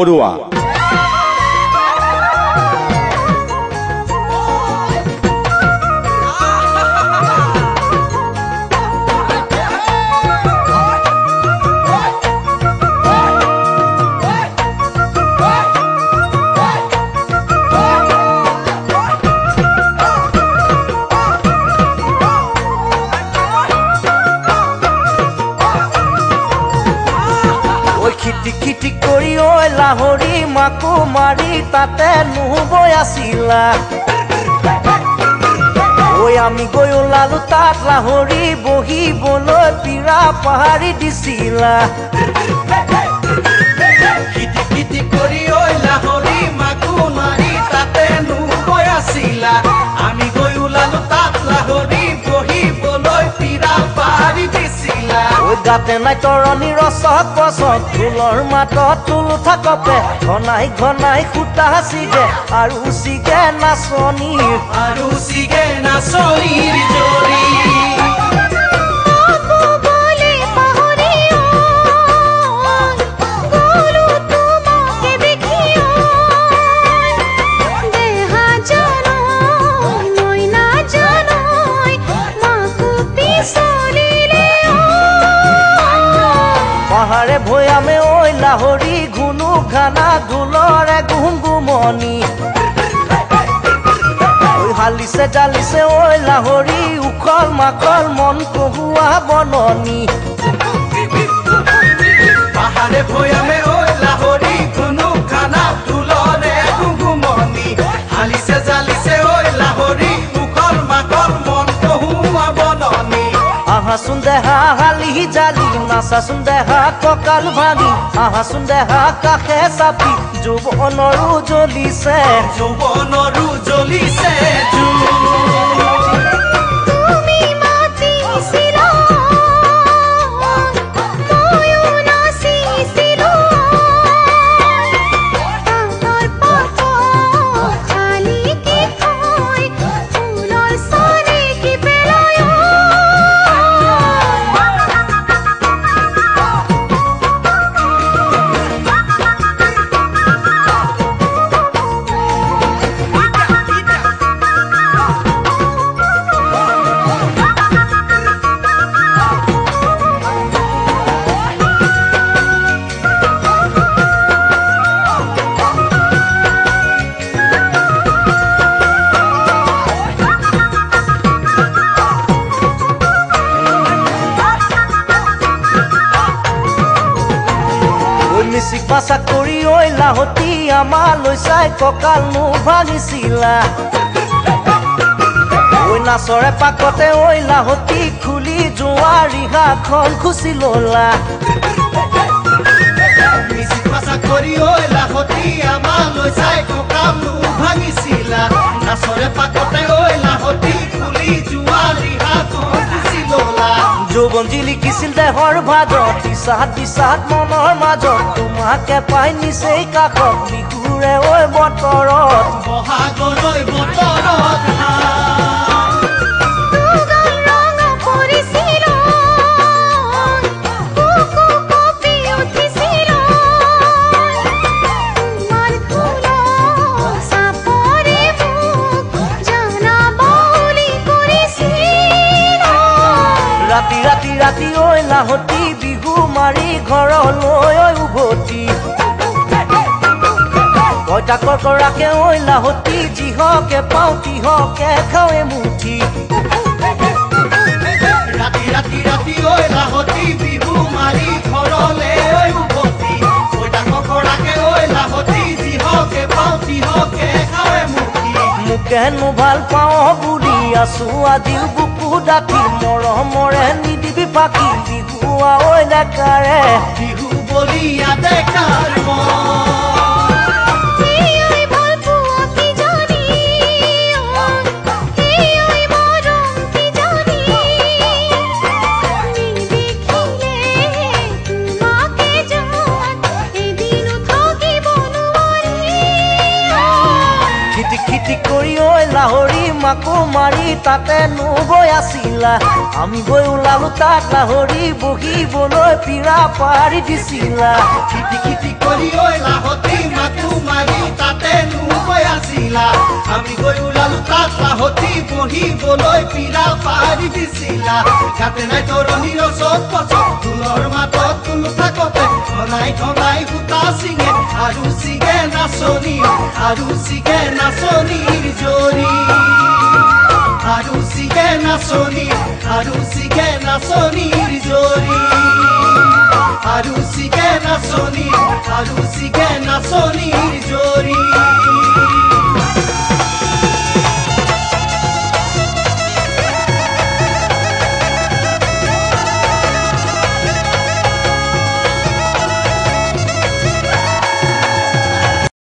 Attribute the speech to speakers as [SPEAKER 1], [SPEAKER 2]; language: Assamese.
[SPEAKER 1] পড়ুয়া
[SPEAKER 2] খিটি কৰি ঐ লাহৰি মাকো মাৰি তাতে নুবৈ আছিলা ঐ আমি গৈ ওলালো তাত লাহৰি বহিবলৈ পিৰা পাহাৰি দিছিলা
[SPEAKER 3] খিটি খিটি কৰি ঐ লাহৰি মাকো মাৰি তাতে নুবৈ আছিলা আমি গৈ ওলালো তাত লাহৰি বহিবলৈ পিৰা পাহাৰি দিছিলা
[SPEAKER 2] গাতে নাই তৰণি ৰচক পচক ঢোলৰ মাতত তুলু থাকপে ঘনাই ঘনাই সূতা চিগে আৰু চিগে নাচনীৰ
[SPEAKER 3] জৰি
[SPEAKER 2] পাহাৰে ভৈয়ামে ঐ লাহৰি ঘুনু ঘানা ঢোলৰে গুমগুমনি ঐ হালিছে জালিছে ঐ লাহৰি উখল মাখল মন কহুৱা বননি
[SPEAKER 3] পাহাৰে ভৈয়ামে ঐ লাহৰি ঘুনু ঘানা ঢোলৰে গুমগুমনি হালিছে জালিছে ঐ লাহৰি উখল মাখল মন কহুৱা বননি
[SPEAKER 2] আহাচোন দেহা হালি জালি নাচাচোন দেহা কঁকাল ভাঙি আহাচোন দেহা কাষে চাপি যৌৱনৰো জ্বলিছে মিচিক ভাষা কৰি ঐ লাহতি আমালৈ চাই কঁকাল মোৰ ভাঙিছিলা ঐ নাচৰে পাকতে ঐ লাহতি খুলি যোৱা ৰিহাখন খুচি ললা
[SPEAKER 3] মিচিক ভাষা কৰি ঐ লাহতি আমালৈ চাই কঁকাল মোৰ ভাঙিছিলা নাচৰে পাকতে ঐ লাহতি খুলি যোৱা ৰিহাখন খুচি ললা
[SPEAKER 2] যৌৱন জিলিকিছিল দেহৰ ভাজত দিছাত মনৰ মাজত তোমাকে পাই নিচেই কাষত বিহুৰে ঐ বতৰত
[SPEAKER 3] বহাগলৈ বতৰত
[SPEAKER 2] ৰাতি ঐ লাহতি বিহু মাৰি ঘৰলৈ উভতি কইতাকৰ কৰাকে ঐ লাহতি যিহকে পাওঁ তিহকে খাওঁ এমুঠি
[SPEAKER 3] ৰাতি ঐ লাহতি বিহু মাৰি ঘৰলৈ উভতি কইতাকৰ কৰাকে ঐ লাহতি যিহকে পাওঁ তিহকে খাওঁ এমুঠি
[SPEAKER 2] মোকেনো ভাল পাওঁ বুলি আছো আজিও বুকু ডাকি মৰমৰে নিদিবি ফাকি বিহুৱা ঐ ডেকাৰে
[SPEAKER 3] বিহু বলিয়া ডেকাৰ
[SPEAKER 2] খিটি কৰি ঐ লাহৰি মাকো মাৰি তাতে নুবৈ আছিলা আমি গৈ ওলালো তাত লাহৰি বহিবলৈ পিৰা পাৰি দিছিলা
[SPEAKER 3] খিটি খিটি কৰি ঐ লাহতি লাহৰি বহিবলৈ পীৰা পাৰি দিছিলা গাতে নাই তৰণিৰ ওচৰত পছত ঢোলৰ মাতত ঢোল থাকোতে ঘনাই ঘনাই সূতা ছিঙে আৰু ছিগে নাচনী আৰু ছিগে নাচনীৰ জৰি আৰু ছিগে নাচনী আৰু ছিগে নাচনীৰ জৰি আৰু ছিগে নাচনী আৰু ছিগে নাচনীৰ জৰি